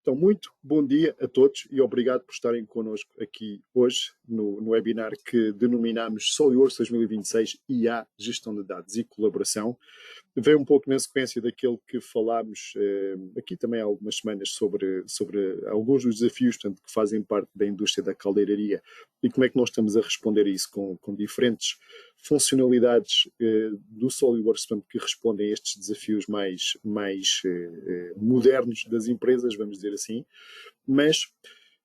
Então, muito bom dia a todos e obrigado por estarem connosco aqui hoje no webinar que denominamos SolidWorks 2026 IA, Gestão de Dados e Colaboração. Veio um pouco na sequência daquilo que falámos aqui também há algumas semanas sobre alguns dos desafios, portanto, que fazem parte da indústria da caldeiraria e como é que nós estamos a responder a isso com diferentes funcionalidades do SolidWorks, portanto, que respondem a estes desafios mais modernos das empresas, vamos dizer assim. Mas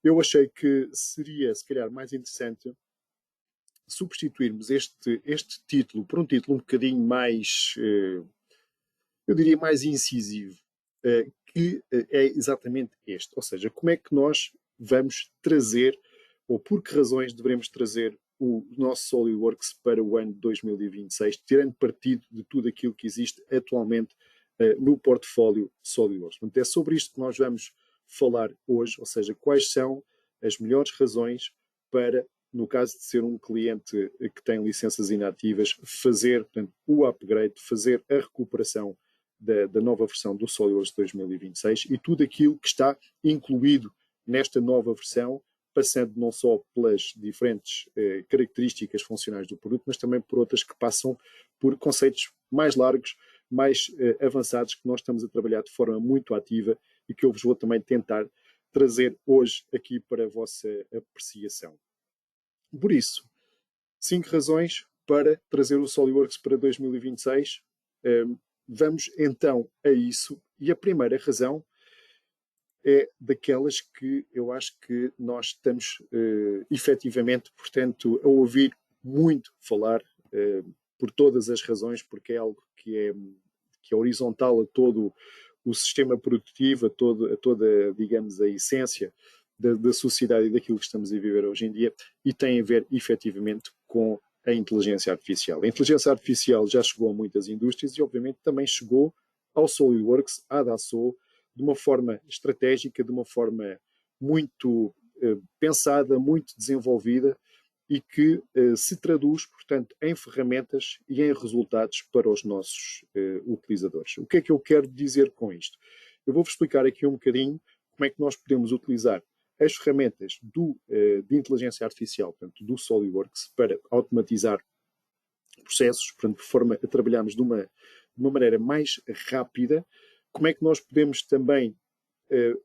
eu achei que seria, se calhar, mais interessante substituirmos este título por um título um bocadinho mais, eu diria, mais incisivo, que é exatamente este. Ou seja, como é que nós vamos trazer, ou por que razões devemos trazer o nosso SolidWorks para o ano de 2026, tirando partido de tudo aquilo que existe atualmente no portfólio SolidWorks. Portanto, é sobre isto que nós vamos falar hoje, ou seja, quais são as melhores razões para, no caso de ser um cliente que tem licenças inativas, fazer, portanto, o upgrade, fazer a recuperação da nova versão do SolidWorks 2026 e tudo aquilo que está incluído nesta nova versão, passando não só pelas diferentes características funcionais do produto, mas também por outras que passam por conceitos mais largos, mais avançados, que nós estamos a trabalhar de forma muito ativa e que eu vos vou também tentar trazer hoje aqui para a vossa apreciação. Por isso, 5 razões para trazer o SolidWorks para 2026. Vamos então a isso. E a primeira razão é daquelas que eu acho que nós estamos efetivamente, portanto, a ouvir muito falar, por todas as razões, porque é algo que é horizontal a todo o sistema produtivo, a toda, digamos, a essência da sociedade e daquilo que estamos a viver hoje em dia, e tem a ver efetivamente com a inteligência artificial. A inteligência artificial já chegou a muitas indústrias e, obviamente, também chegou ao SolidWorks, à Dassault, de uma forma estratégica, de uma forma muito pensada, muito desenvolvida e que se traduz, portanto, em ferramentas e em resultados para os nossos utilizadores. O que é que eu quero dizer com isto? Eu vou-vos explicar aqui um bocadinho como é que nós podemos utilizar as ferramentas de inteligência artificial, portanto, do SolidWorks, para automatizar processos, portanto, de forma a trabalharmos de uma maneira mais rápida. Como é que nós podemos também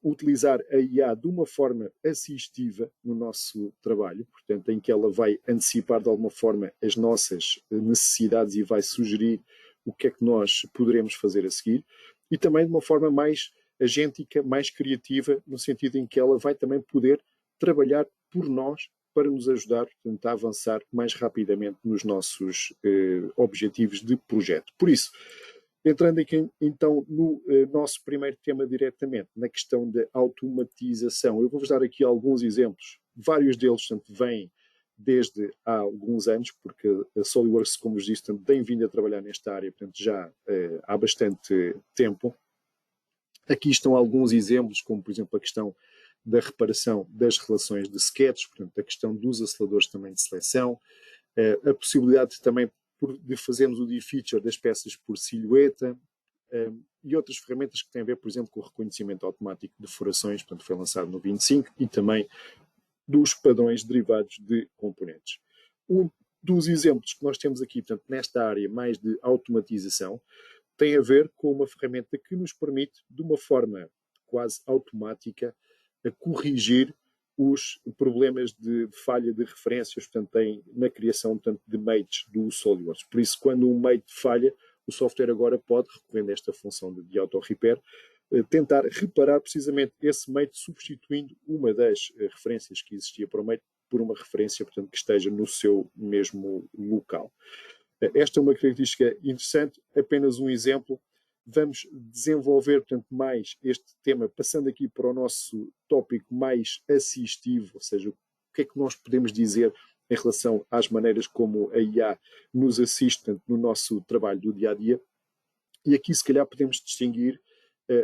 utilizar a IA de uma forma assistiva no nosso trabalho, portanto, em que ela vai antecipar de alguma forma as nossas necessidades e vai sugerir o que é que nós poderemos fazer a seguir, e também de uma forma mais agêntica, mais criativa, no sentido em que ela vai também poder trabalhar por nós para nos ajudar, portanto, a avançar mais rapidamente nos nossos objetivos de projeto. Por isso, entrando aqui então no nosso primeiro tema diretamente, na questão da automatização, eu vou-vos dar aqui alguns exemplos. Vários deles, portanto, vêm desde há alguns anos, porque a SolidWorks, como vos disse, portanto, tem vindo a trabalhar nesta área, portanto, já há bastante tempo. Aqui estão alguns exemplos, como por exemplo a questão da reparação das relações de sketches, portanto, a questão dos aceleradores também de seleção, a possibilidade também de fazermos o de-feature das peças por silhueta, e outras ferramentas que têm a ver, por exemplo, com o reconhecimento automático de furações, portanto, foi lançado no 25, e também dos padrões derivados de componentes. Um dos exemplos que nós temos aqui, portanto, nesta área mais de automatização, tem a ver com uma ferramenta que nos permite, de uma forma quase automática, a corrigir os problemas de falha de referências, portanto, na criação, portanto, de mates do SolidWorks. Por isso, quando um mate falha, o software agora pode, recorrendo a esta função de auto-repair, tentar reparar precisamente esse mate, substituindo uma das referências que existia para o mate por uma referência, portanto, que esteja no seu mesmo local. Esta é uma característica interessante, apenas um exemplo. Vamos desenvolver, portanto, mais este tema, passando aqui para o nosso tópico mais assistivo, ou seja, o que é que nós podemos dizer em relação às maneiras como a IA nos assiste, portanto, no nosso trabalho do dia-a-dia. E aqui, se calhar, podemos distinguir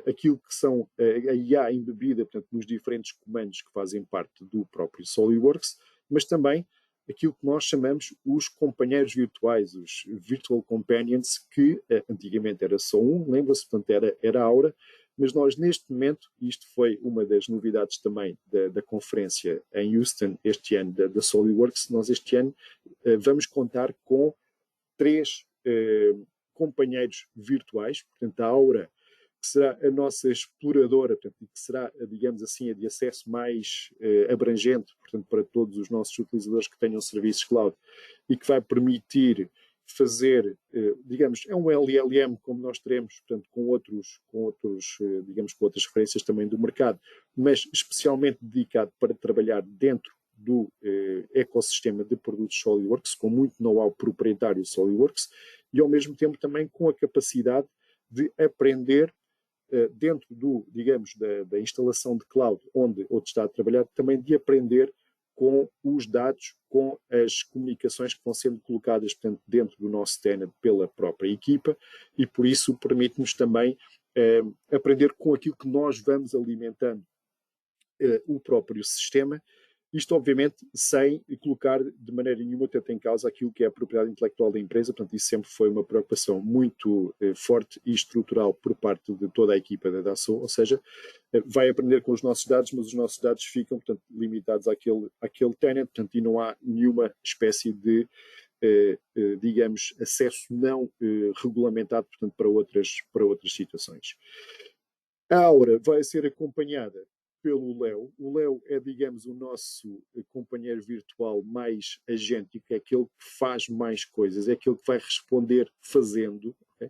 aquilo que são a IA embebida, portanto, nos diferentes comandos que fazem parte do próprio SolidWorks, mas também aquilo que nós chamamos os companheiros virtuais, os Virtual Companions, que antigamente era só um, lembra-se, portanto era a Aura, mas nós neste momento, isto foi uma das novidades também da conferência em Houston este ano da SolidWorks, nós este ano vamos contar com 3 companheiros virtuais, portanto a Aura, que será a nossa exploradora, portanto, que será, digamos assim, a de acesso mais abrangente, portanto, para todos os nossos utilizadores que tenham serviços cloud e que vai permitir fazer, digamos, é um LLM como nós teremos, portanto, com outros, digamos, com outras referências também do mercado, mas especialmente dedicado para trabalhar dentro do ecossistema de produtos SolidWorks, com muito know-how proprietário SolidWorks e ao mesmo tempo também com a capacidade de aprender dentro do, digamos, da instalação de cloud onde está a trabalhar, também de aprender com os dados, com as comunicações que vão sendo colocadas, portanto, dentro do nosso tenant pela própria equipa e por isso permite-nos também aprender com aquilo que nós vamos alimentando o próprio sistema. Isto, obviamente, sem colocar de maneira nenhuma tanto em causa aquilo que é a propriedade intelectual da empresa, portanto, isso sempre foi uma preocupação muito forte e estrutural por parte de toda a equipa da Dassault, ou seja, vai aprender com os nossos dados, mas os nossos dados ficam, portanto, limitados àquele tenant, portanto, e não há nenhuma espécie de, digamos, acesso não regulamentado, portanto, para outras situações. A Aura vai ser acompanhada pelo Léo. O Léo é, digamos, o nosso companheiro virtual mais agéntico, é aquele que faz mais coisas, é aquele que vai responder fazendo, okay?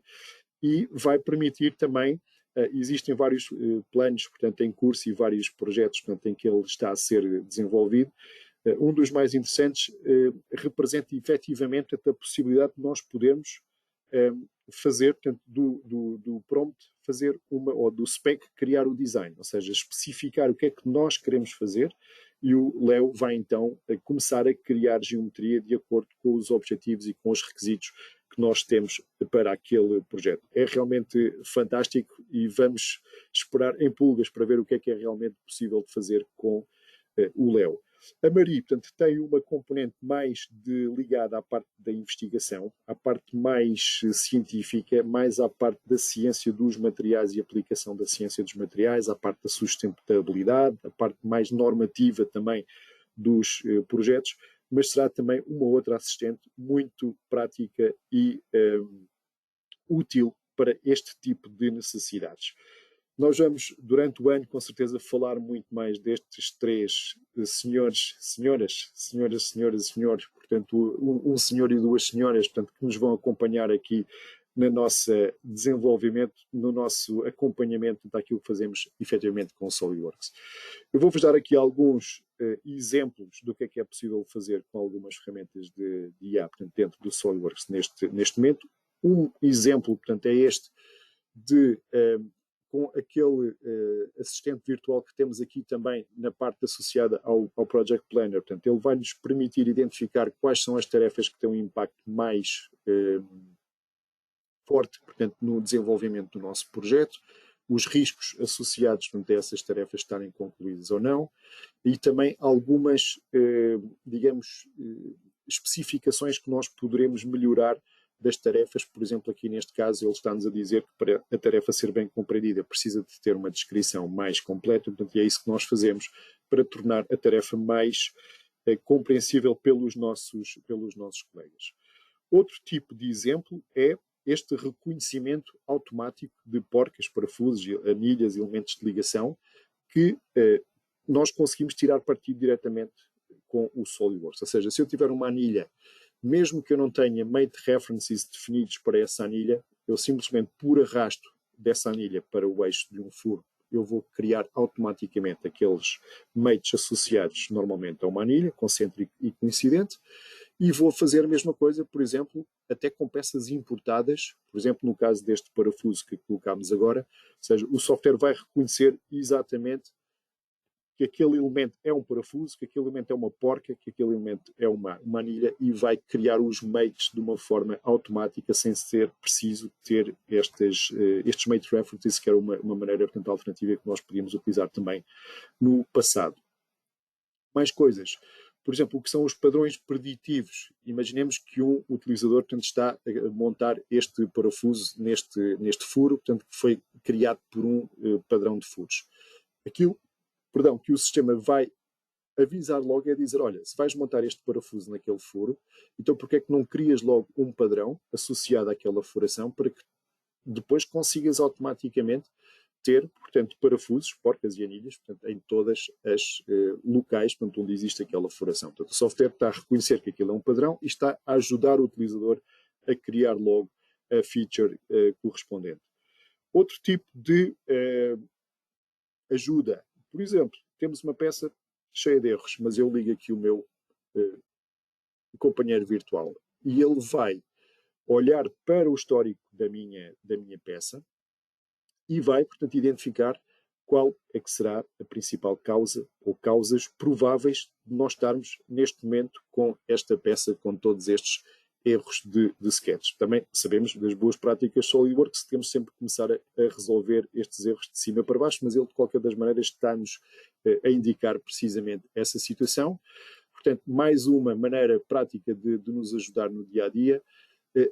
E vai permitir também, existem vários planos, portanto, em curso e vários projetos, portanto, em que ele está a ser desenvolvido. Um dos mais interessantes representa efetivamente a possibilidade de nós podermos fazer, portanto, do prompt, fazer ou do spec, criar o design, ou seja, especificar o que é que nós queremos fazer e o Léo vai então começar a criar geometria de acordo com os objetivos e com os requisitos que nós temos para aquele projeto. É realmente fantástico e vamos esperar em pulgas para ver o que é realmente possível de fazer com o Léo. A Marie, portanto, tem uma componente mais ligada à parte da investigação, à parte mais científica, mais à parte da ciência dos materiais e aplicação da ciência dos materiais, à parte da sustentabilidade, a parte mais normativa também dos projetos, mas será também uma outra assistente muito prática e útil para este tipo de necessidades. Nós vamos, durante o ano, com certeza, falar muito mais destes 3 senhores, senhores, portanto, um senhor e 2 senhoras, portanto, que nos vão acompanhar aqui no nosso desenvolvimento, no nosso acompanhamento daquilo que fazemos efetivamente com o SolidWorks. Eu vou-vos dar aqui alguns exemplos do que é possível fazer com algumas ferramentas de IA, portanto, dentro do SolidWorks neste momento. Um exemplo, portanto, é este de com aquele assistente virtual que temos aqui também na parte associada ao Project Planner. Portanto, ele vai nos permitir identificar quais são as tarefas que têm um impacto mais forte, portanto, no desenvolvimento do nosso projeto, os riscos associados, portanto, a essas tarefas estarem concluídas ou não, e também algumas, digamos, especificações que nós poderemos melhorar das tarefas. Por exemplo, aqui neste caso ele está-nos a dizer que para a tarefa ser bem compreendida precisa de ter uma descrição mais completa, portanto, e é isso que nós fazemos para tornar a tarefa mais compreensível pelos nossos colegas. Outro tipo de exemplo é este reconhecimento automático de porcas, parafusos, anilhas, elementos de ligação, que nós conseguimos tirar partido diretamente com o SolidWorks. Ou seja, se eu tiver uma anilha, mesmo que eu não tenha mate references definidos para essa anilha, eu simplesmente, por arrasto dessa anilha para o eixo de um furo, eu vou criar automaticamente aqueles mates associados normalmente a uma anilha, concêntrico e coincidente, e vou fazer a mesma coisa, por exemplo, até com peças importadas, por exemplo, no caso deste parafuso que colocámos agora, ou seja, o software vai reconhecer exatamente que aquele elemento é um parafuso, que aquele elemento é uma porca, que aquele elemento é uma anilha e vai criar os mates de uma forma automática sem ser preciso ter estes mate references, que era uma maneira, portanto, alternativa que nós podíamos utilizar também no passado. Mais coisas. por exemplo, o que são os padrões preditivos. Imaginemos que um utilizador, portanto, está a montar este parafuso neste furo, portanto, que foi criado por um padrão de furos. Aquilo, perdão, que o sistema vai avisar logo é dizer, olha, se vais montar este parafuso naquele furo, então porque é que não crias logo um padrão associado àquela furação para que depois consigas automaticamente ter, portanto, parafusos, porcas e anilhas, portanto, em todas as locais, portanto, onde existe aquela furação. Portanto, o software está a reconhecer que aquilo é um padrão e está a ajudar o utilizador a criar logo a feature correspondente. Outro tipo de ajuda, por exemplo, temos uma peça cheia de erros, mas eu ligo aqui o meu companheiro virtual e ele vai olhar para o histórico da minha peça e vai, portanto, identificar qual é que será a principal causa ou causas prováveis de nós estarmos neste momento com esta peça, com todos estes erros de sketch. Também sabemos das boas práticas SolidWorks, temos sempre que começar a resolver estes erros de cima para baixo, mas ele, de qualquer das maneiras, está-nos a indicar precisamente essa situação. Portanto, mais uma maneira prática de nos ajudar no dia-a-dia.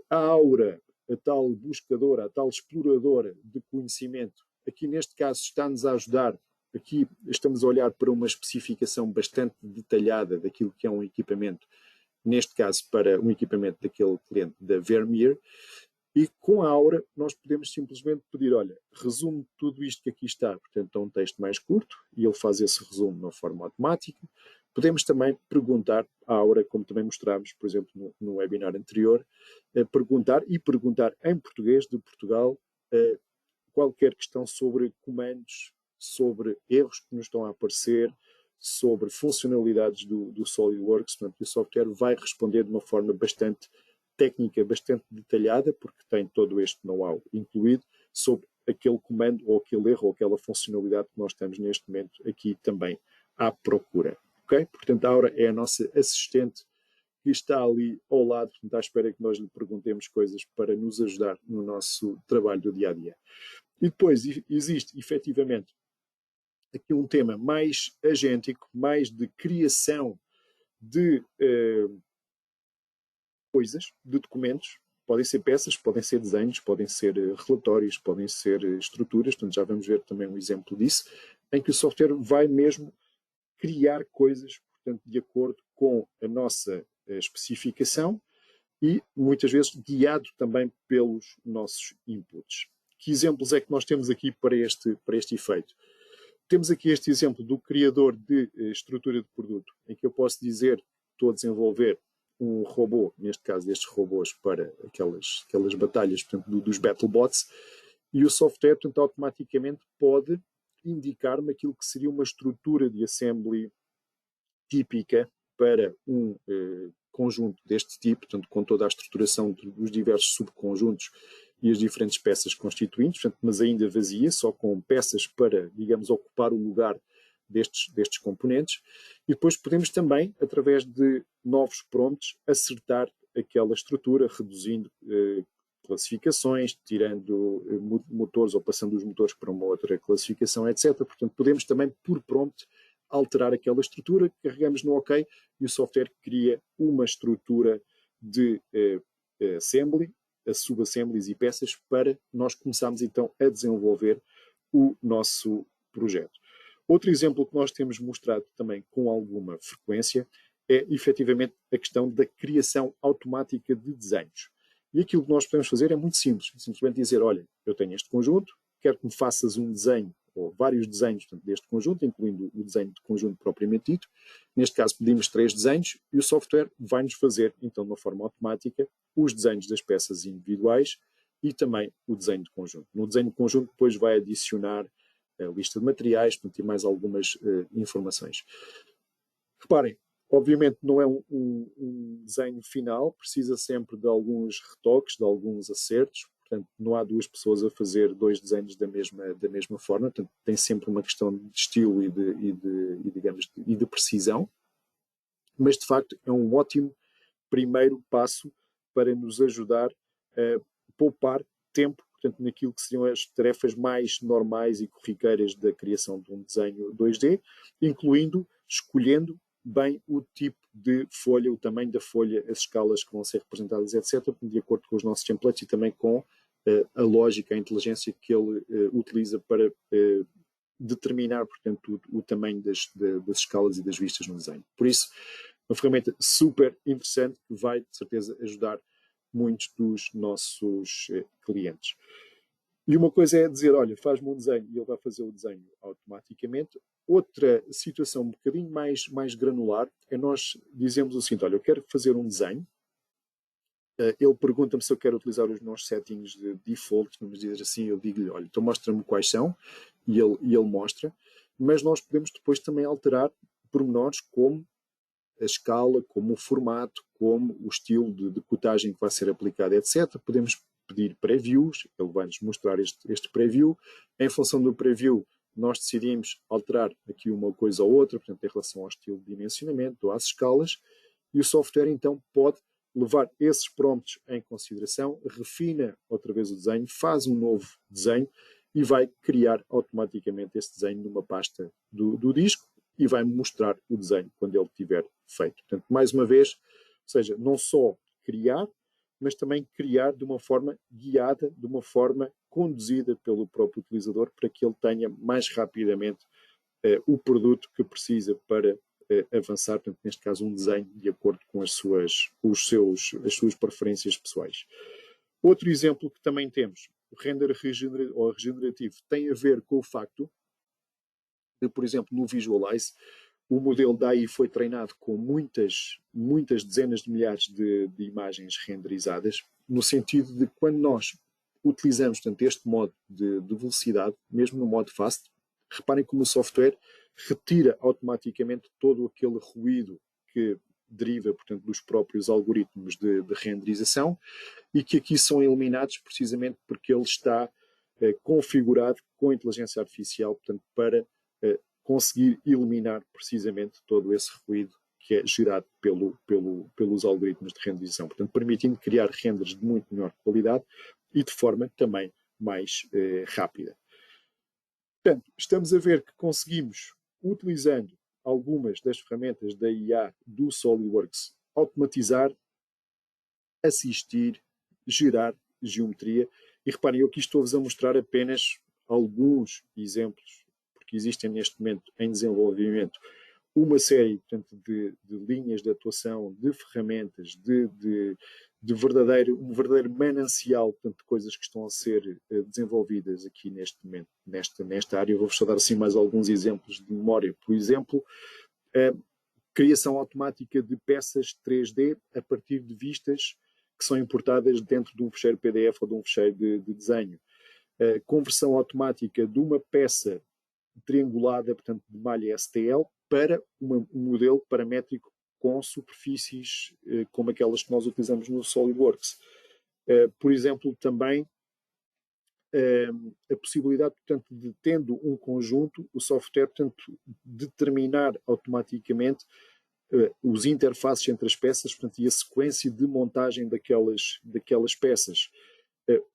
A Aura, a tal buscadora, a tal exploradora de conhecimento, aqui neste caso está-nos a ajudar. Aqui estamos a olhar para uma especificação bastante detalhada daquilo que é um equipamento, neste caso para um equipamento daquele cliente da Vermeer, e com a Aura nós podemos simplesmente pedir, olha, resume tudo isto que aqui está, portanto é um texto mais curto, e ele faz esse resumo de uma forma automática. Podemos também perguntar à Aura, como também mostramos, por exemplo, no webinar anterior, perguntar em português de Portugal qualquer questão sobre comandos, sobre erros que nos estão a aparecer, sobre funcionalidades do SolidWorks. Portanto, o software vai responder de uma forma bastante técnica, bastante detalhada, porque tem todo este know-how incluído sobre aquele comando ou aquele erro ou aquela funcionalidade que nós estamos neste momento aqui também à procura. Okay? Portanto, a Aura é a nossa assistente que está ali ao lado, portanto, à espera que nós lhe perguntemos coisas para nos ajudar no nosso trabalho do dia-a-dia. E depois existe, efetivamente, aqui um tema mais agêntico, mais de criação de coisas, de documentos. Podem ser peças, podem ser desenhos, podem ser relatórios, podem ser estruturas. Portanto, já vamos ver também um exemplo disso, em que o software vai mesmo criar coisas, portanto, de acordo com a nossa especificação e, muitas vezes, guiado também pelos nossos inputs. Que exemplos é que nós temos aqui para este efeito? Temos aqui este exemplo do criador de estrutura de produto, em que eu posso dizer que estou a desenvolver um robô, neste caso destes robôs para aquelas batalhas, portanto, dos BattleBots, e o software, portanto, automaticamente pode indicar-me aquilo que seria uma estrutura de assembly típica para um conjunto deste tipo, portanto, com toda a estruturação dos diversos subconjuntos e as diferentes peças constituintes, portanto, mas ainda vazia, só com peças para, digamos, ocupar o lugar destes componentes. E depois podemos também, através de novos prompts, acertar aquela estrutura, reduzindo classificações, tirando motores ou passando os motores para uma outra classificação, etc. Portanto, podemos também, por prompt, alterar aquela estrutura, carregamos no OK e o software cria uma estrutura de assembly, subassemblies e peças para nós começarmos então a desenvolver o nosso projeto. Outro exemplo que nós temos mostrado também com alguma frequência é efetivamente a questão da criação automática de desenhos. E aquilo que nós podemos fazer é muito simples, simplesmente dizer, olha, eu tenho este conjunto, quero que me faças um desenho ou vários desenhos, portanto, deste conjunto, incluindo o desenho de conjunto propriamente dito. Neste caso pedimos 3 desenhos e o software vai-nos fazer, então, de uma forma automática, os desenhos das peças individuais e também o desenho de conjunto. No desenho de conjunto depois vai adicionar a lista de materiais, portanto, e mais algumas informações. Reparem, obviamente não é um desenho final, precisa sempre de alguns retoques, de alguns acertos. Portanto, não há duas pessoas a fazer 2 desenhos da mesma forma. Portanto, tem sempre uma questão de estilo e de precisão. Mas, de facto, é um ótimo primeiro passo para nos ajudar a poupar tempo, portanto, naquilo que seriam as tarefas mais normais e corriqueiras da criação de um desenho 2D, incluindo, escolhendo bem o tipo de folha, o tamanho da folha, as escalas que vão ser representadas, etc., de acordo com os nossos templates e também com a lógica, a inteligência que ele utiliza para determinar, portanto, o tamanho das escalas e das vistas no desenho. Por isso, uma ferramenta super interessante que vai, de certeza, ajudar muitos dos nossos clientes. E uma coisa é dizer, olha, faz-me um desenho e ele vai fazer o desenho automaticamente. Outra situação um bocadinho mais granular é nós dizemos o seguinte, olha, eu quero fazer um desenho. Ele pergunta-me se eu quero utilizar os nossos settings de default, vamos dizer assim, eu digo-lhe, olha, então mostra-me quais são, e ele mostra, mas nós podemos depois também alterar pormenores como a escala, como o formato, como o estilo de decotagem que vai ser aplicado, etc. Podemos pedir previews, ele vai-nos mostrar este preview. Em função do preview, nós decidimos alterar aqui uma coisa ou outra, portanto, em relação ao estilo de dimensionamento ou às escalas, e o software então pode levar esses prompts em consideração, refina outra vez o desenho, faz um novo desenho e vai criar automaticamente esse desenho numa pasta do disco e vai mostrar o desenho quando ele tiver feito. Portanto, mais uma vez, ou seja, não só criar, mas também criar de uma forma guiada, de uma forma conduzida pelo próprio utilizador para que ele tenha mais rapidamente o produto que precisa para avançar, portanto, neste caso um desenho de acordo com as suas preferências pessoais. Outro exemplo que também temos, o render regenerativo, tem a ver com o facto de, por exemplo, no Visualize, o modelo da AI foi treinado com muitas dezenas de milhares de imagens renderizadas, no sentido de quando nós utilizamos, portanto, este modo de velocidade, mesmo no modo fast, reparem como o software retira automaticamente todo aquele ruído que deriva, portanto, dos próprios algoritmos de renderização e que aqui são eliminados precisamente porque ele está configurado com inteligência artificial, portanto, para conseguir eliminar precisamente todo esse ruído que é gerado pelos algoritmos de renderização, portanto, permitindo criar renders de muito melhor qualidade e de forma também mais rápida. Portanto, estamos a ver que conseguimos, utilizando algumas das ferramentas da IA do SolidWorks, automatizar, assistir, gerar geometria. E reparem, eu aqui estou-vos a mostrar apenas alguns exemplos, porque existem neste momento em desenvolvimento uma série, portanto, de linhas de atuação, de ferramentas, um verdadeiro manancial, portanto, de coisas que estão a ser desenvolvidas aqui neste momento, nesta área. Eu vou-vos só dar assim mais alguns exemplos de memória. Por exemplo, a criação automática de peças 3D a partir de vistas que são importadas dentro de um ficheiro PDF ou de um ficheiro de desenho. A conversão automática de uma peça triangulada, portanto, de malha STL, para um modelo paramétrico com superfícies como aquelas que nós utilizamos no SolidWorks. Por exemplo, também a possibilidade, portanto, de, tendo um conjunto, o software, portanto, determinar automaticamente os interfaces entre as peças, portanto, e a sequência de montagem daquelas peças.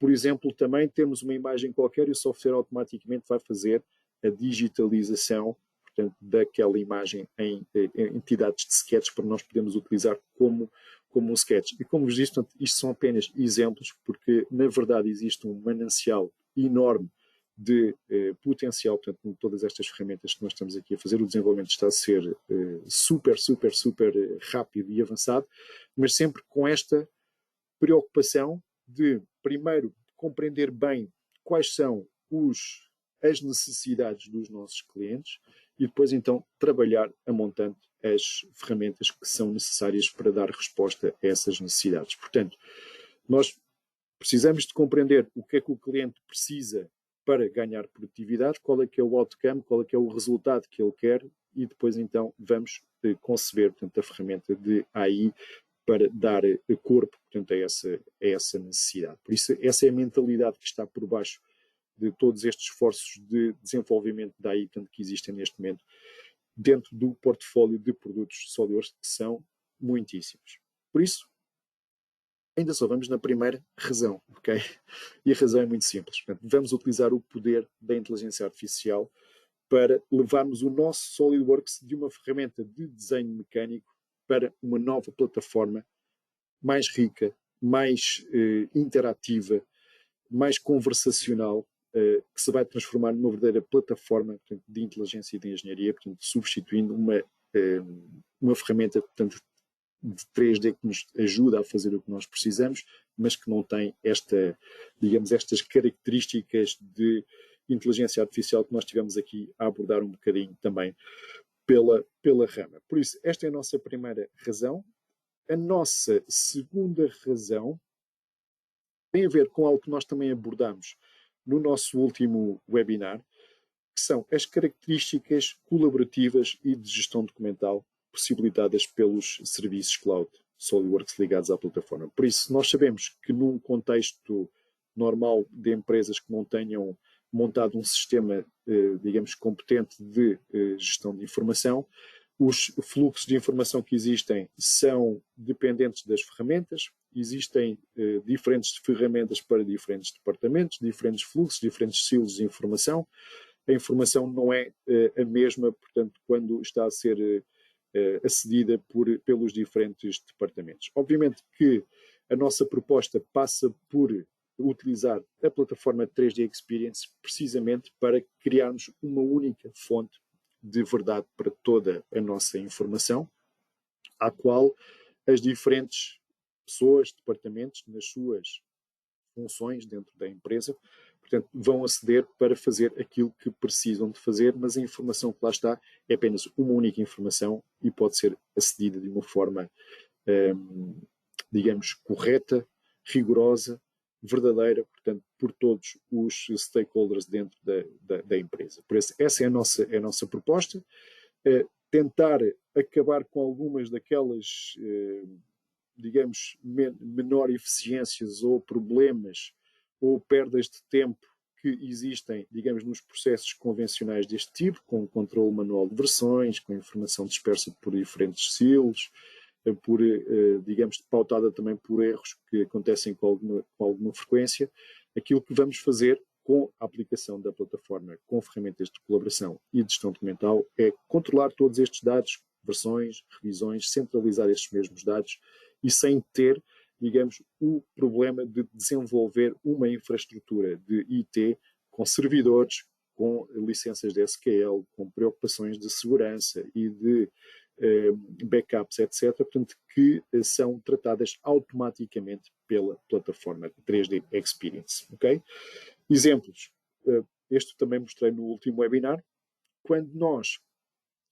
Por exemplo, também temos uma imagem qualquer e o software automaticamente vai fazer a digitalização, portanto, daquela imagem em entidades de sketches para nós podermos utilizar como um sketch. E como vos disse, portanto, isto são apenas exemplos, porque na verdade existe um manancial enorme de potencial, portanto, com todas estas ferramentas que nós estamos aqui a fazer. O desenvolvimento está a ser super rápido e avançado, mas sempre com esta preocupação de, primeiro, compreender bem quais são as necessidades dos nossos clientes e depois, então, trabalhar a montante as ferramentas que são necessárias para dar resposta a essas necessidades. Portanto, nós precisamos de compreender o que é que o cliente precisa para ganhar produtividade, qual é que é o outcome, qual é que é o resultado que ele quer e depois, então, vamos conceber, portanto, a ferramenta de AI para dar corpo, portanto, a essa necessidade. Por isso, essa é a mentalidade que está por baixo de todos estes esforços de desenvolvimento da AI, portanto, que existem neste momento dentro do portfólio de produtos SolidWorks, que são muitíssimos. Por isso, ainda só vamos na primeira razão, ok? E a razão é muito simples. Portanto, vamos utilizar o poder da inteligência artificial para levarmos o nosso SolidWorks de uma ferramenta de desenho mecânico para uma nova plataforma mais rica, mais interativa, mais conversacional, que se vai transformar numa verdadeira plataforma, portanto, de inteligência e de engenharia, portanto, substituindo uma ferramenta, portanto, de 3D que nos ajuda a fazer o que nós precisamos, mas que não tem estas características de inteligência artificial que nós tivemos aqui a abordar um bocadinho também pela rama. Por isso, esta é a nossa primeira razão. A nossa segunda razão tem a ver com algo que nós também abordamos no nosso último webinar, que são as características colaborativas e de gestão documental possibilitadas pelos serviços cloud SolidWorks ligados à plataforma. Por isso, nós sabemos que num contexto normal de empresas que não tenham montado um sistema, digamos, competente de gestão de informação, os fluxos de informação que existem são dependentes das ferramentas, existem diferentes ferramentas para diferentes departamentos, diferentes fluxos, diferentes silos de informação. A informação não é a mesma, portanto, quando está a ser acedida pelos diferentes departamentos. Obviamente que a nossa proposta passa por utilizar a plataforma 3D Experience precisamente para criarmos uma única fonte de verdade para toda a nossa informação, à qual as diferentes pessoas, departamentos, nas suas funções dentro da empresa, portanto, vão aceder para fazer aquilo que precisam de fazer, mas a informação que lá está é apenas uma única informação e pode ser acedida de uma forma, digamos, correta, rigorosa, verdadeira, portanto, por todos os stakeholders dentro da empresa. Por isso, essa é a nossa proposta. Tentar acabar com algumas daquelas, digamos, menor eficiências ou problemas ou perdas de tempo que existem, digamos, nos processos convencionais deste tipo, com o controle manual de versões, com informação dispersa por diferentes silos, digamos, pautada também por erros que acontecem com alguma frequência. Aquilo que vamos fazer com a aplicação da plataforma, com ferramentas de colaboração e de gestão documental, é controlar todos estes dados, versões, revisões, centralizar estes mesmos dados e sem ter, digamos, o problema de desenvolver uma infraestrutura de IT com servidores, com licenças de SQL, com preocupações de segurança e de backups, etc., portanto, que são tratadas automaticamente pela plataforma 3D Experience. Okay? Exemplos. Este também mostrei no último webinar. Quando nós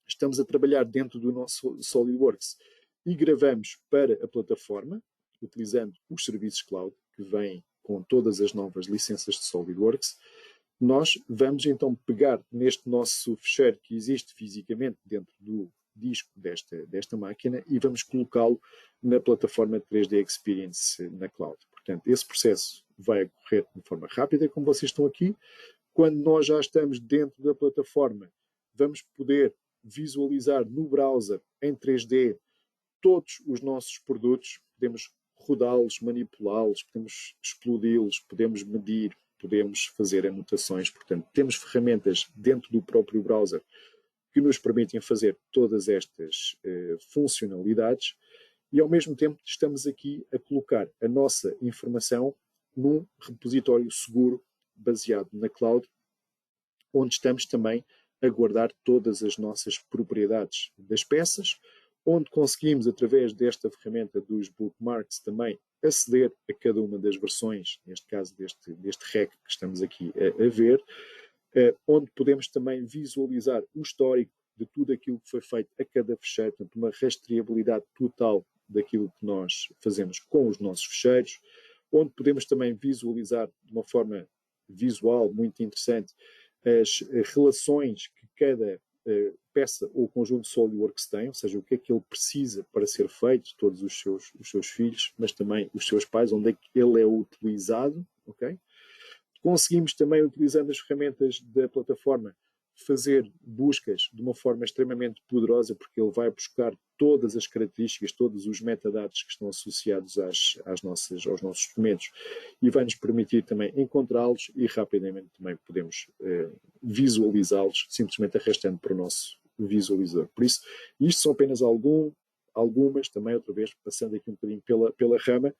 estamos a trabalhar dentro do nosso SolidWorks e gravamos para a plataforma, utilizando os serviços cloud, que vêm com todas as novas licenças de SolidWorks, nós vamos então pegar neste nosso fecheiro que existe fisicamente dentro do disco desta máquina e vamos colocá-lo na plataforma 3D Experience na cloud. Portanto, esse processo vai ocorrer de forma rápida, como vocês estão aqui. Quando nós já estamos dentro da plataforma, vamos poder visualizar no browser em 3D todos os nossos produtos, podemos rodá-los, manipulá-los, podemos explodi-los, podemos medir, podemos fazer anotações. Portanto, temos ferramentas dentro do próprio browser que nos permitem fazer todas estas funcionalidades e, ao mesmo tempo, estamos aqui a colocar a nossa informação num repositório seguro, baseado na cloud, onde estamos também a guardar todas as nossas propriedades das peças, onde conseguimos, através desta ferramenta dos bookmarks, também aceder a cada uma das versões, neste caso deste REC que estamos aqui a ver, onde podemos também visualizar o histórico de tudo aquilo que foi feito a cada fecheiro, portanto, uma rastreabilidade total daquilo que nós fazemos com os nossos fecheiros, onde podemos também visualizar de uma forma visual muito interessante as relações que cada peça ou conjunto de SolidWorks tem, ou seja, o que é que ele precisa para ser feito, todos os seus filhos, mas também os seus pais, onde é que ele é utilizado, ok? Conseguimos também, utilizando as ferramentas da plataforma, fazer buscas de uma forma extremamente poderosa, porque ele vai buscar todas as características, todos os metadados que estão associados aos nossos documentos e vai nos permitir também encontrá-los e rapidamente também podemos visualizá-los, simplesmente arrastando para o nosso visualizador. Por isso, isto são apenas algumas, também outra vez, passando aqui um bocadinho pela rama,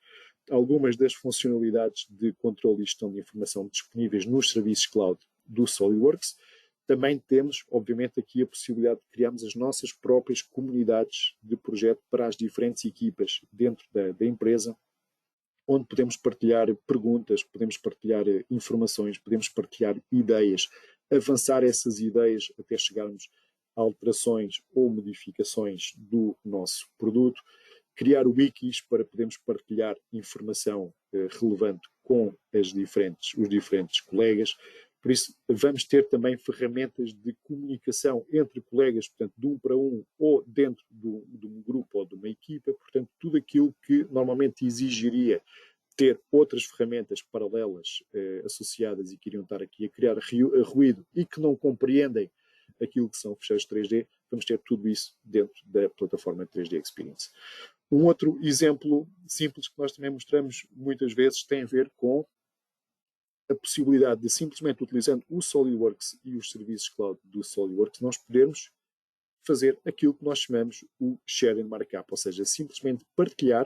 algumas das funcionalidades de controle e gestão de informação disponíveis nos serviços cloud do SolidWorks. Também temos, obviamente, aqui a possibilidade de criarmos as nossas próprias comunidades de projeto para as diferentes equipas dentro da empresa, onde podemos partilhar perguntas, podemos partilhar informações, podemos partilhar ideias, avançar essas ideias até chegarmos a alterações ou modificações do nosso produto, criar wikis para podermos partilhar informação relevante com os diferentes colegas. Por isso, vamos ter também ferramentas de comunicação entre colegas, portanto, de um para um, ou dentro de um grupo ou de uma equipa. Portanto, tudo aquilo que normalmente exigiria ter outras ferramentas paralelas associadas e que iriam estar aqui a criar ruído e que não compreendem aquilo que são fecheiros 3D, vamos ter tudo isso dentro da plataforma 3D Experience. Um outro exemplo simples que nós também mostramos muitas vezes tem a ver com a possibilidade de, simplesmente utilizando o SolidWorks e os serviços cloud do SolidWorks, nós podermos fazer aquilo que nós chamamos o Share and Markup, ou seja, simplesmente partilhar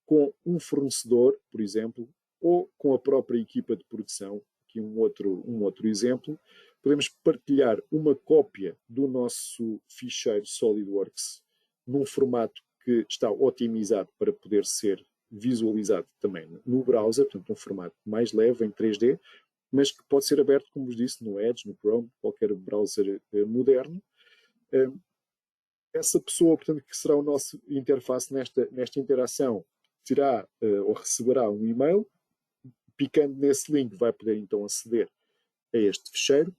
com um fornecedor, por exemplo, ou com a própria equipa de produção. Aqui um outro exemplo. Podemos partilhar uma cópia do nosso ficheiro SolidWorks num formato que está otimizado para poder ser visualizado também no browser, portanto um formato mais leve, em 3D, mas que pode ser aberto, como vos disse, no Edge, no Chrome, qualquer browser moderno. Essa pessoa, portanto, que será o nosso interface nesta interação, terá ou receberá um e-mail. Picando nesse link, vai poder então aceder a este ficheiro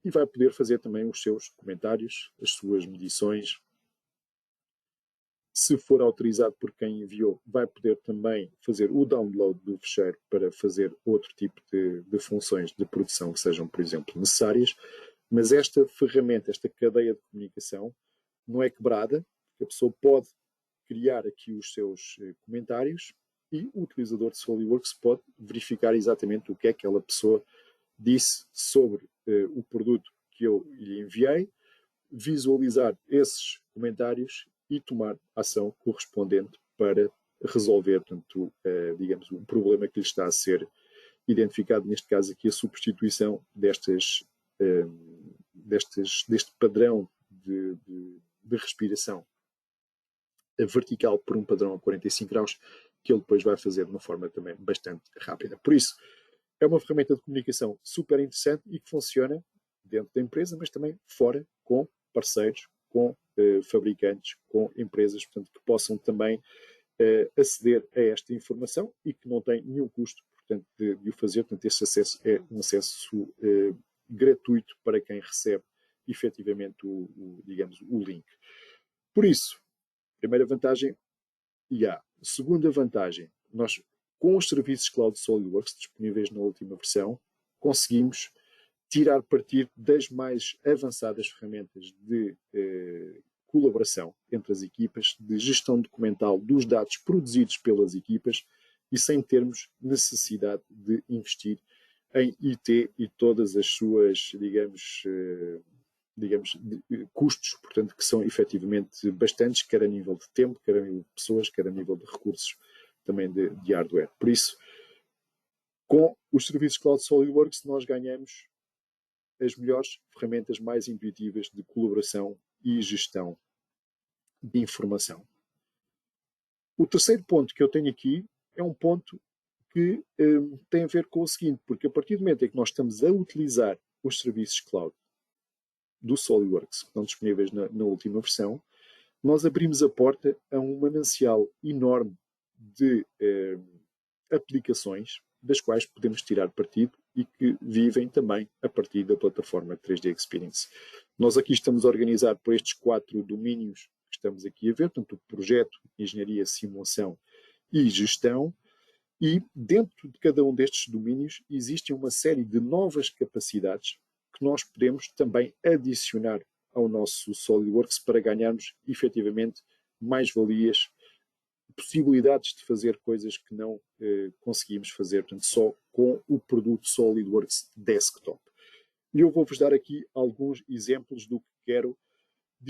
e vai poder fazer também os seus comentários, as suas medições. Se for autorizado por quem enviou, vai poder também fazer o download do ficheiro para fazer outro tipo de funções de produção que sejam, por exemplo, necessárias. Mas esta ferramenta, esta cadeia de comunicação, não é quebrada. A pessoa pode criar aqui os seus comentários e o utilizador de SolidWorks pode verificar exatamente o que é que aquela pessoa disse sobre o produto que eu lhe enviei, visualizar esses comentários e tomar ação correspondente para resolver, portanto, digamos, um problema que lhe está a ser identificado, neste caso aqui a substituição deste padrão de respiração vertical por um padrão a 45 graus, que ele depois vai fazer de uma forma também bastante rápida. Por isso, é uma ferramenta de comunicação super interessante e que funciona dentro da empresa, mas também fora, com parceiros, com fabricantes, com empresas, portanto, que possam também aceder a esta informação e que não tem nenhum custo, portanto, de o fazer. Portanto, este acesso é um acesso gratuito para quem recebe efetivamente digamos, o link. Por isso, primeira vantagem, IA. Segunda vantagem, nós, com os serviços Cloud SolidWorks disponíveis na última versão, conseguimos tirar partido das mais avançadas ferramentas de colaboração entre as equipas, de gestão documental dos dados produzidos pelas equipas e sem termos necessidade de investir em IT e todas as suas, digamos, custos, portanto, que são efetivamente bastantes, quer a nível de tempo, quer a nível de pessoas, quer a nível de recursos também de hardware. Por isso, com os serviços Cloud SolidWorks, nós ganhamos as melhores ferramentas mais intuitivas de colaboração e gestão de informação. O terceiro ponto que eu tenho aqui é um ponto que tem a ver com o seguinte, porque a partir do momento em que nós estamos a utilizar os serviços cloud do SolidWorks, que estão disponíveis na última versão, nós abrimos a porta a um manancial enorme de aplicações das quais podemos tirar partido e que vivem também a partir da plataforma 3D Experience. Nós aqui estamos a organizar por estes 4 domínios que estamos aqui a ver, portanto, o projeto, engenharia, simulação e gestão, e dentro de cada um destes domínios existe uma série de novas capacidades que nós podemos também adicionar ao nosso SolidWorks para ganharmos efetivamente mais valias, possibilidades de fazer coisas que não conseguimos fazer, portanto, só com o produto SolidWorks Desktop. E eu vou-vos dar aqui alguns exemplos do que quero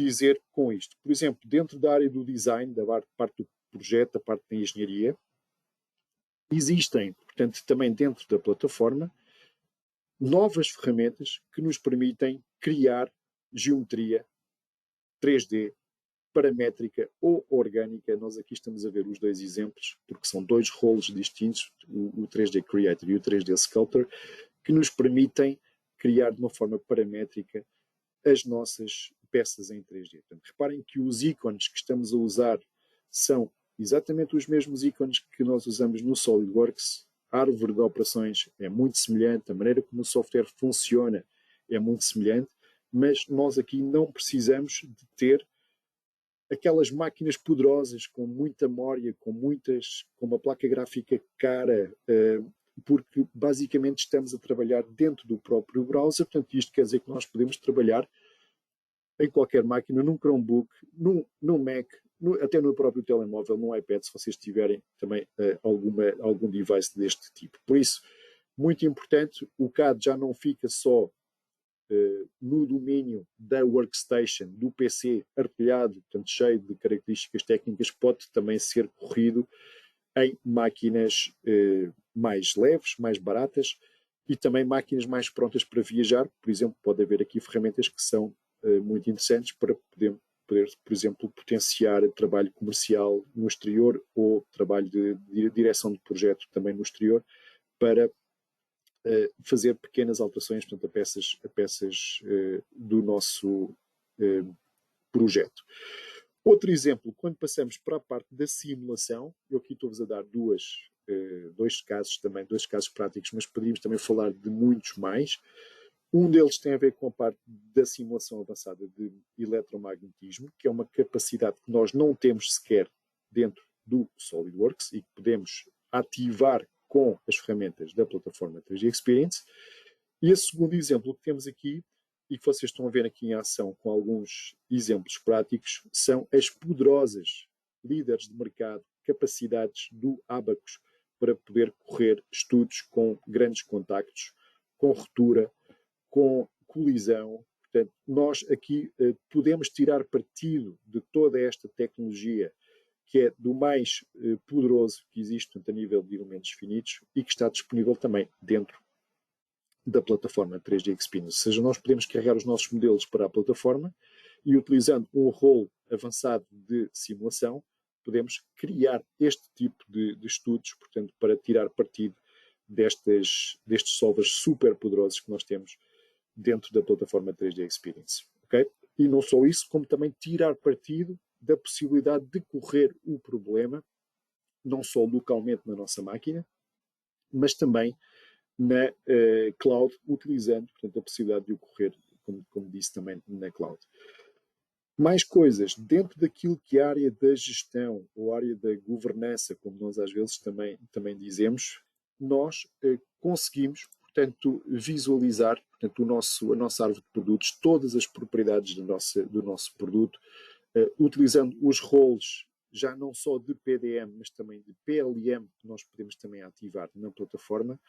dizer com isto? Por exemplo, dentro da área do design, da parte do projeto, da parte da engenharia, existem, portanto, também dentro da plataforma, novas ferramentas que nos permitem criar geometria 3D, paramétrica ou orgânica. Nós aqui estamos a ver os dois exemplos, porque são dois rolos distintos, o 3D Creator e o 3D Sculptor, que nos permitem criar de uma forma paramétrica as nossas peças em 3D. Portanto, reparem que os ícones que estamos a usar são exatamente os mesmos ícones que nós usamos no SolidWorks. A árvore de operações é muito semelhante, a maneira como o software funciona é muito semelhante, mas nós aqui não precisamos de ter aquelas máquinas poderosas com muita memória, com uma placa gráfica cara, porque basicamente estamos a trabalhar dentro do próprio browser. Portanto, isto quer dizer que nós podemos trabalhar em qualquer máquina, num Chromebook, num Mac, até no próprio telemóvel, num iPad, se vocês tiverem também algum device deste tipo. Por isso, muito importante, o CAD já não fica só no domínio da workstation, do PC artilhado, portanto cheio de características técnicas, pode também ser corrido em máquinas mais leves, mais baratas e também máquinas mais prontas para viajar. Por exemplo, pode haver aqui ferramentas que são muito interessantes para poder, por exemplo, potenciar trabalho comercial no exterior ou trabalho de direção de projeto também no exterior para fazer pequenas alterações, portanto, a peças do nosso projeto. Outro exemplo, quando passamos para a parte da simulação, eu aqui estou-vos a dar dois casos também, dois casos práticos, mas poderíamos também falar de muitos mais. Um deles tem a ver com a parte da simulação avançada de eletromagnetismo, que é uma capacidade que nós não temos sequer dentro do SolidWorks e que podemos ativar com as ferramentas da plataforma 3D Experience. E esse segundo exemplo que temos aqui, e que vocês estão a ver aqui em ação com alguns exemplos práticos, são as poderosas líderes de mercado, capacidades do Abacus para poder correr estudos com grandes contactos, com ruptura, com colisão. Portanto, nós aqui podemos tirar partido de toda esta tecnologia que é do mais poderoso que existe, portanto, a nível de elementos finitos e que está disponível também dentro da plataforma 3D Experience. Ou seja, nós podemos carregar os nossos modelos para a plataforma e, utilizando um rol avançado de simulação, podemos criar este tipo de estudos, portanto, para tirar partido destes solvers super poderosos que nós temos dentro da plataforma 3D Experience. Okay? E não só isso, como também tirar partido da possibilidade de correr o problema, não só localmente na nossa máquina, mas também na cloud, utilizando, portanto, a possibilidade de ocorrer, como disse também, na cloud. Mais coisas, dentro daquilo que é a área da gestão ou a área da governança, como nós às vezes também dizemos, nós conseguimos, portanto, visualizar, portanto, a nossa árvore de produtos, todas as propriedades do nosso produto, utilizando os roles já não só de PDM, mas também de PLM, que nós podemos também ativar na plataforma,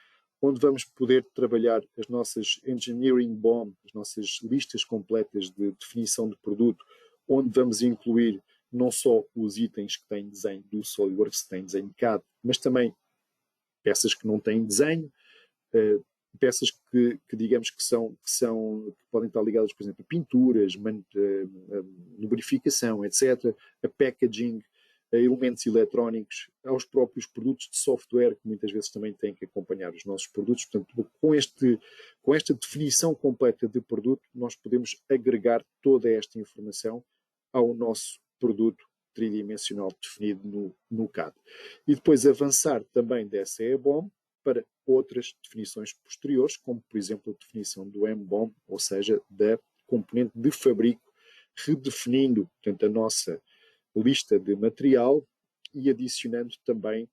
onde vamos poder trabalhar as nossas engineering BOM, as nossas listas completas de definição de produto, onde vamos incluir não só os itens que têm desenho do SolidWorks, que têm desenho CAD, mas também peças que não têm desenho, peças que digamos que podem estar ligadas, por exemplo, a pinturas, lubrificação, etc., a packaging, a elementos eletrónicos, aos próprios produtos de software, que muitas vezes também têm que acompanhar os nossos produtos. Portanto, com esta definição completa de produto, nós podemos agregar toda esta informação ao nosso produto tridimensional definido no CAD. E depois avançar também dessa EBOM para outras definições posteriores, como por exemplo a definição do MBOM, ou seja, da componente de fabrico, redefinindo, portanto, a nossa lista de material e adicionando também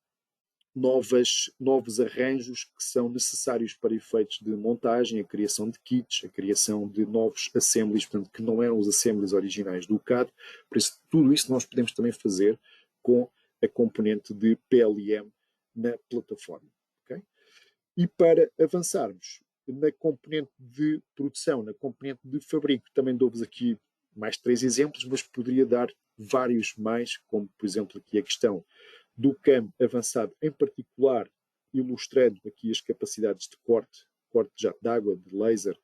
novos arranjos que são necessários para efeitos de montagem, a criação de kits, a criação de novos assemblies, portanto, que não eram os assemblies originais do CAD. Por isso, tudo isso nós podemos também fazer com a componente de PLM na plataforma. Okay? E para avançarmos na componente de produção, na componente de fabrico, também dou-vos aqui mais 3 exemplos, mas poderia dar vários mais, como por exemplo aqui a questão do CAM avançado, em particular ilustrando aqui as capacidades de corte de água, de laser,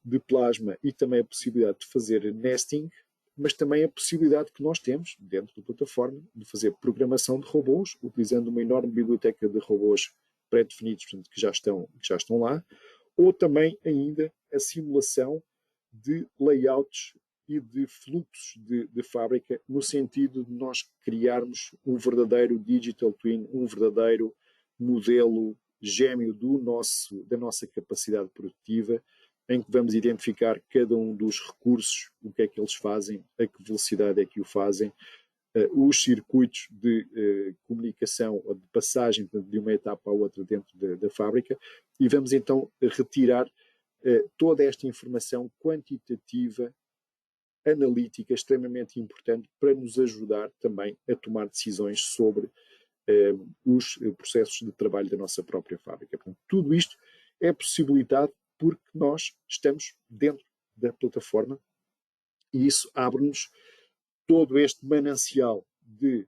de plasma e também a possibilidade de fazer nesting, mas também a possibilidade que nós temos dentro da plataforma de fazer programação de robôs, utilizando uma enorme biblioteca de robôs pré-definidos, portanto, que já estão lá, ou também ainda a simulação de layouts e de fluxos de fábrica, no sentido de nós criarmos um verdadeiro digital twin, um verdadeiro modelo gêmeo da nossa capacidade produtiva, em que vamos identificar cada um dos recursos, o que é que eles fazem, a que velocidade é que o fazem, os circuitos de comunicação ou de passagem de uma etapa à outra dentro da fábrica, e vamos então retirar toda esta informação quantitativa, analítica, extremamente importante para nos ajudar também a tomar decisões sobre os processos de trabalho da nossa própria fábrica. Portanto, tudo isto é possibilitado porque nós estamos dentro da plataforma e isso abre-nos todo este manancial de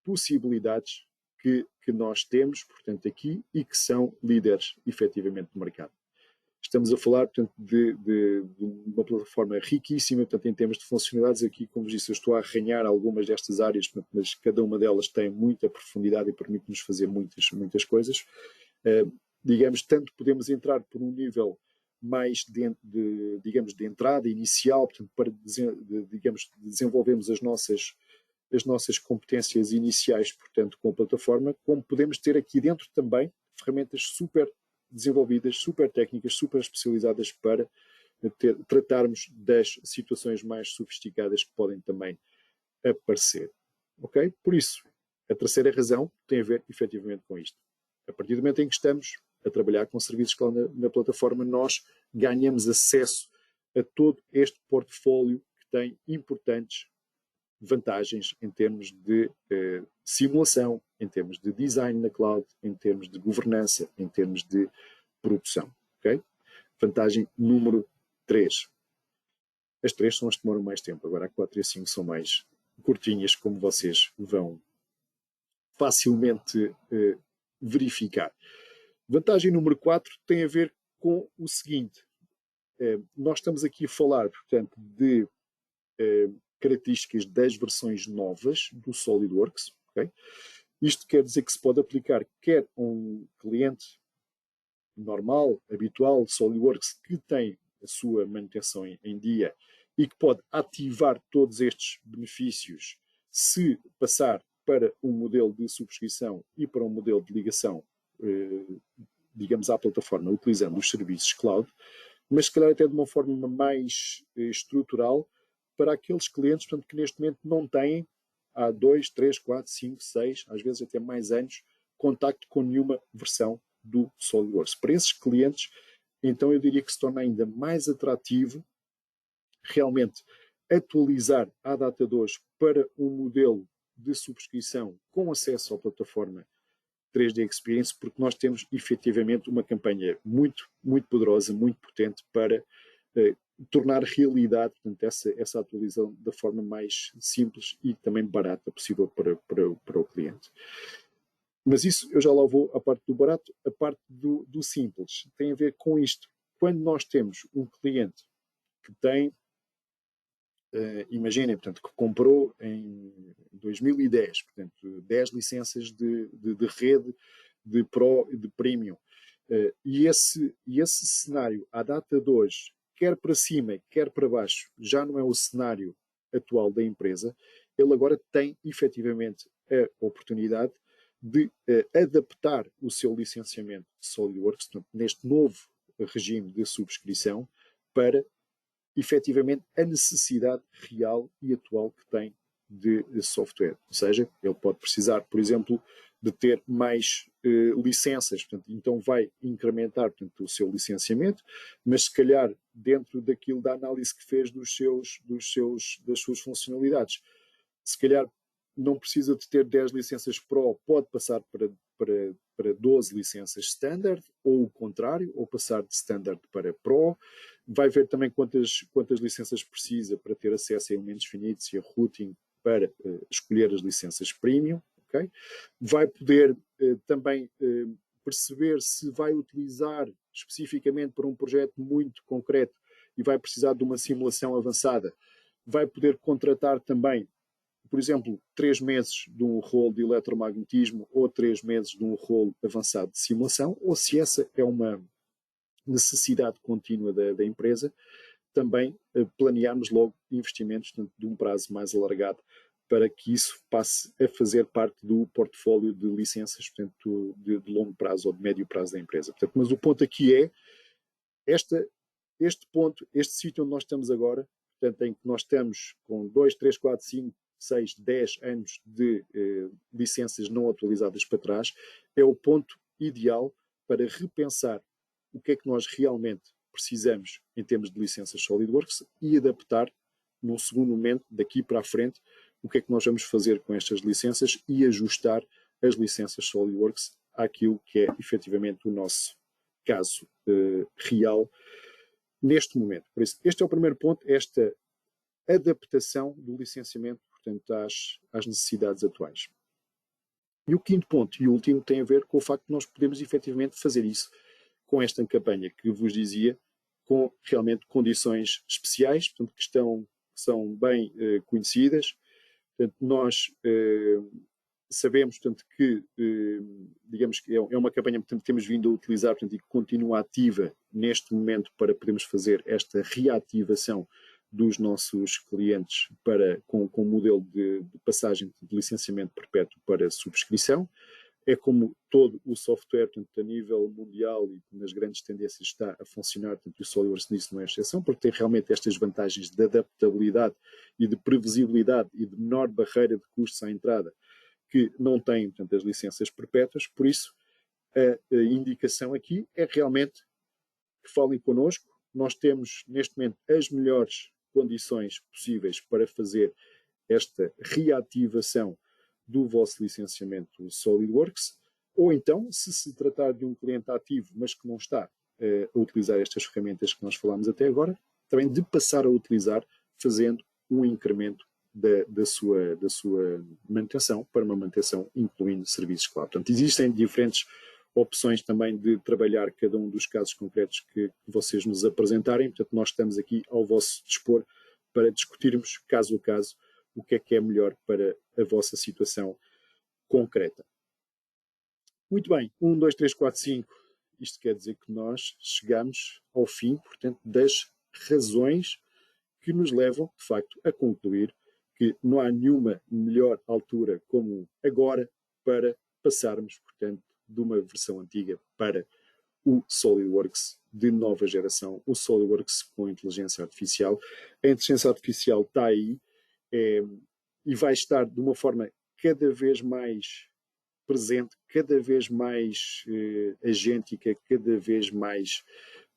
possibilidades que nós temos, portanto, aqui e que são líderes, efetivamente, no mercado. Estamos a falar, portanto, de uma plataforma riquíssima, portanto, em termos de funcionalidades. Aqui, como vos disse, eu estou a arranhar algumas destas áreas, portanto, mas cada uma delas tem muita profundidade e permite-nos fazer muitas coisas. Digamos, tanto podemos entrar por um nível mais digamos, de entrada inicial, portanto, para digamos, desenvolvermos as nossas competências iniciais, portanto, com a plataforma, como podemos ter aqui dentro também ferramentas super desenvolvidas, super técnicas, super especializadas para tratarmos das situações mais sofisticadas que podem também aparecer. Ok? Por isso, a terceira razão tem a ver efetivamente com isto. A partir do momento em que estamos a trabalhar com serviços na plataforma, nós ganhamos acesso a todo este portfólio que tem importantes vantagens em termos de simulação, em termos de design na cloud, em termos de governança, em termos de produção. Okay? Vantagem número 3. As 3 são as que demoram mais tempo. Agora a 4 e a 5 são mais curtinhas, como vocês vão facilmente verificar. Vantagem número 4 tem a ver com o seguinte. Nós estamos aqui a falar, portanto, de características das versões novas do SolidWorks. Okay? Isto quer dizer que se pode aplicar quer a um cliente normal, habitual, de SolidWorks, que tem a sua manutenção em dia e que pode ativar todos estes benefícios se passar para um modelo de subscrição e para um modelo de ligação, digamos, à plataforma, utilizando os serviços cloud, mas se calhar até de uma forma mais estrutural para aqueles clientes, portanto, que neste momento não têm, há 2, 3, 4, 5, 6, às vezes até mais anos, contacto com nenhuma versão do SolidWorks. Para esses clientes, então eu diria que se torna ainda mais atrativo realmente atualizar a data de hoje para um modelo de subscrição com acesso à plataforma 3D Experience, porque nós temos efetivamente uma campanha muito poderosa, muito potente para tornar realidade, portanto, essa atualização da forma mais simples e também barata possível para o cliente. Mas isso eu já lá vou à parte do barato. A parte do simples tem a ver com isto. Quando nós temos um cliente que tem, imaginem, portanto, que comprou em 2010, portanto, 10 licenças de rede de Pro e de Premium, e esse cenário, à data de hoje, quer para cima, quer para baixo, já não é o cenário atual da empresa, ele agora tem efetivamente a oportunidade de adaptar o seu licenciamento de SolidWorks, portanto, neste novo regime de subscrição, para efetivamente a necessidade real e atual que tem de software. Ou seja, ele pode precisar, por exemplo, de ter mais licenças, portanto, então vai incrementar, portanto, o seu licenciamento, mas se calhar dentro daquilo da análise que fez das suas funcionalidades, se calhar não precisa de ter 10 licenças Pro, pode passar para 12 licenças Standard, ou o contrário, ou passar de Standard para Pro, vai ver também quantas licenças precisa para ter acesso a elementos finitos e a routing para escolher as licenças premium. Okay? Vai poder também perceber se vai utilizar especificamente para um projeto muito concreto e vai precisar de uma simulação avançada. Vai poder contratar também, por exemplo, 3 meses de um rol de eletromagnetismo ou 3 meses de um rol avançado de simulação, ou se essa é uma necessidade contínua da empresa, também planearmos logo investimentos de um prazo mais alargado para que isso passe a fazer parte do portfólio de licenças, portanto, de longo prazo ou de médio prazo da empresa. Portanto, mas o ponto aqui é este ponto, este sítio onde nós estamos agora, portanto, em que nós estamos com 2, 3, 4, 5, 6, 10 anos de licenças não atualizadas para trás, é o ponto ideal para repensar o que é que nós realmente precisamos em termos de licenças SolidWorks e adaptar, num segundo momento, daqui para a frente, o que é que nós vamos fazer com estas licenças e ajustar as licenças SolidWorks àquilo que é efetivamente o nosso caso real neste momento. Por isso, este é o primeiro ponto, esta adaptação do licenciamento, portanto, às necessidades atuais. E o quinto ponto e último tem a ver com o facto de nós podemos efetivamente fazer isso com esta campanha que vos dizia, com realmente condições especiais, portanto, que são bem conhecidas. Portanto, nós sabemos, portanto, que digamos que é uma campanha que temos vindo a utilizar, portanto, e que continua ativa neste momento para podermos fazer esta reativação dos nossos clientes com o modelo de passagem de licenciamento perpétuo para subscrição. É como todo o software, portanto, a nível mundial e nas grandes tendências está a funcionar, portanto, o SolidWorks nisso não é exceção, porque tem realmente estas vantagens de adaptabilidade e de previsibilidade e de menor barreira de custos à entrada, que não têm, portanto, as licenças perpétuas. Por isso, a indicação aqui é realmente que falem connosco. Nós temos, neste momento, as melhores condições possíveis para fazer esta reativação do vosso licenciamento SolidWorks, ou então, se tratar de um cliente ativo, mas que não está a utilizar estas ferramentas que nós falámos até agora, também de passar a utilizar, fazendo um incremento da sua manutenção para uma manutenção incluindo serviços cloud. Portanto, existem diferentes opções também de trabalhar cada um dos casos concretos que vocês nos apresentarem. Portanto, nós estamos aqui ao vosso dispor para discutirmos caso a caso o que é melhor para a vossa situação concreta. Muito bem, 1, 2, 3, 4, 5. Isto quer dizer que nós chegamos ao fim, portanto, das razões que nos levam, de facto, a concluir que não há nenhuma melhor altura como agora para passarmos, portanto, de uma versão antiga para o SolidWorks de nova geração, o SolidWorks com inteligência artificial. A inteligência artificial está aí e vai estar de uma forma cada vez mais presente, cada vez mais agêntica, cada vez mais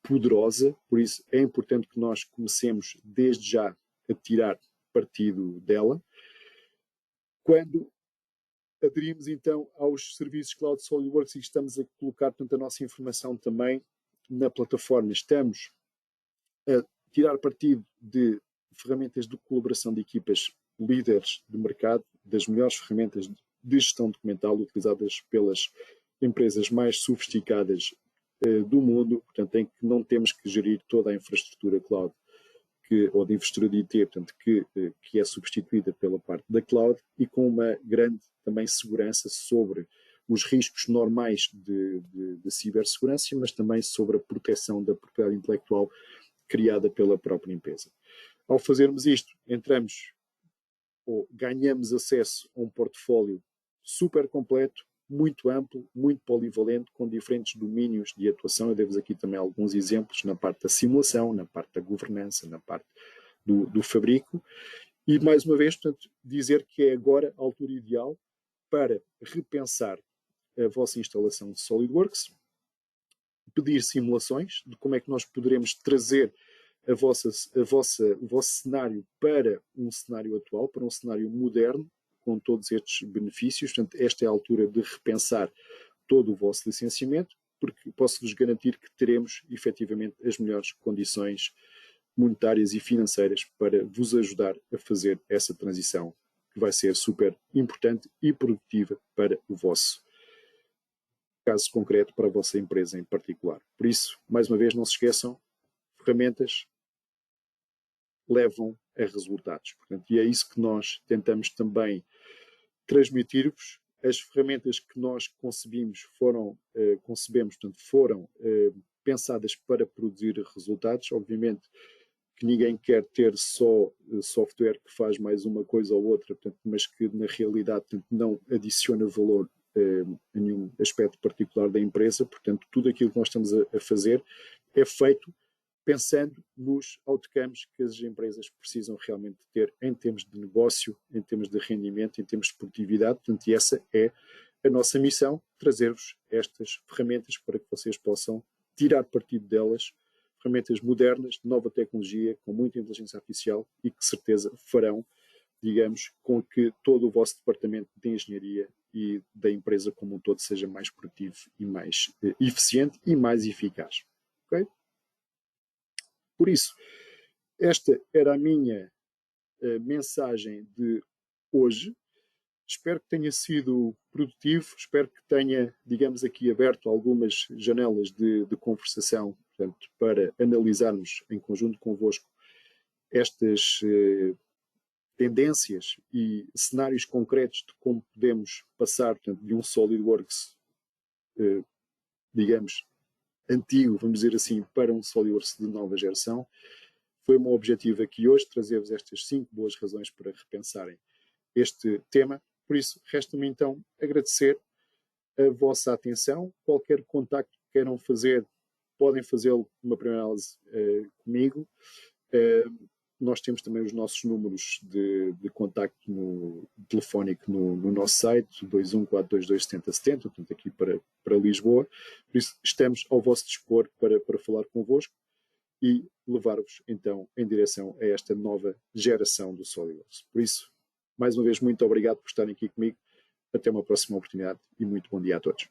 poderosa. Por isso é importante que nós comecemos desde já a tirar partido dela. Quando aderimos então aos serviços Cloud SolidWorks e estamos a colocar, portanto, a nossa informação também na plataforma, estamos a tirar partido de ferramentas de colaboração de equipas líderes de mercado, das melhores ferramentas de gestão documental utilizadas pelas empresas mais sofisticadas do mundo, portanto, em que não temos que gerir toda a infraestrutura cloud ou de infraestrutura de IT, portanto, que é substituída pela parte da cloud e com uma grande também segurança sobre os riscos normais de cibersegurança, mas também sobre a proteção da propriedade intelectual criada pela própria empresa. Ao fazermos isto, entramos ou ganhamos acesso a um portfólio super completo, muito amplo, muito polivalente, com diferentes domínios de atuação. Eu devo aqui também alguns exemplos na parte da simulação, na parte da governança, na parte do fabrico. E, mais uma vez, portanto, dizer que é agora a altura ideal para repensar a vossa instalação de SolidWorks, pedir simulações de como é que nós poderemos trazer o vosso cenário para um cenário atual, para um cenário moderno, com todos estes benefícios. Portanto, esta é a altura de repensar todo o vosso licenciamento porque posso-vos garantir que teremos efetivamente as melhores condições monetárias e financeiras para vos ajudar a fazer essa transição, que vai ser super importante e produtiva para o vosso caso concreto, para a vossa empresa em particular. Por isso, mais uma vez, não se esqueçam, ferramentas levam a resultados. Portanto, e é isso que nós tentamos também transmitir-vos. As ferramentas que nós concebemos foram pensadas para produzir resultados. Obviamente que ninguém quer ter só software que faz mais uma coisa ou outra, portanto, mas que na realidade não adiciona valor a nenhum aspecto particular da empresa. Portanto, tudo aquilo que nós estamos a fazer é feito pensando nos outcomes que as empresas precisam realmente ter em termos de negócio, em termos de rendimento, em termos de produtividade. Portanto, e essa é a nossa missão, trazer-vos estas ferramentas para que vocês possam tirar partido delas, ferramentas modernas, de nova tecnologia, com muita inteligência artificial e que, de certeza, farão, digamos, com que todo o vosso departamento de engenharia e da empresa como um todo seja mais produtivo e mais eficiente e mais eficaz. Ok? Por isso, esta era a minha mensagem de hoje. Espero que tenha sido produtivo, espero que tenha, digamos aqui, aberto algumas janelas de conversação, portanto, para analisarmos em conjunto convosco estas tendências e cenários concretos de como podemos passar, portanto, de um SolidWorks, digamos, antigo, vamos dizer assim, para um SolidWorks de nova geração. Foi o meu objetivo aqui hoje, trazer-vos estas 5 boas razões para repensarem este tema. Por isso, resta-me então agradecer a vossa atenção. Qualquer contacto que queiram fazer, podem fazê-lo numa primeira análise comigo. Nós temos também os nossos números de contacto telefónico no nosso site, 214227070, portanto aqui para Lisboa. Por isso, estamos ao vosso dispor para falar convosco e levar-vos então em direção a esta nova geração do SolidWorks. Por isso, mais uma vez, muito obrigado por estarem aqui comigo. Até uma próxima oportunidade e muito bom dia a todos.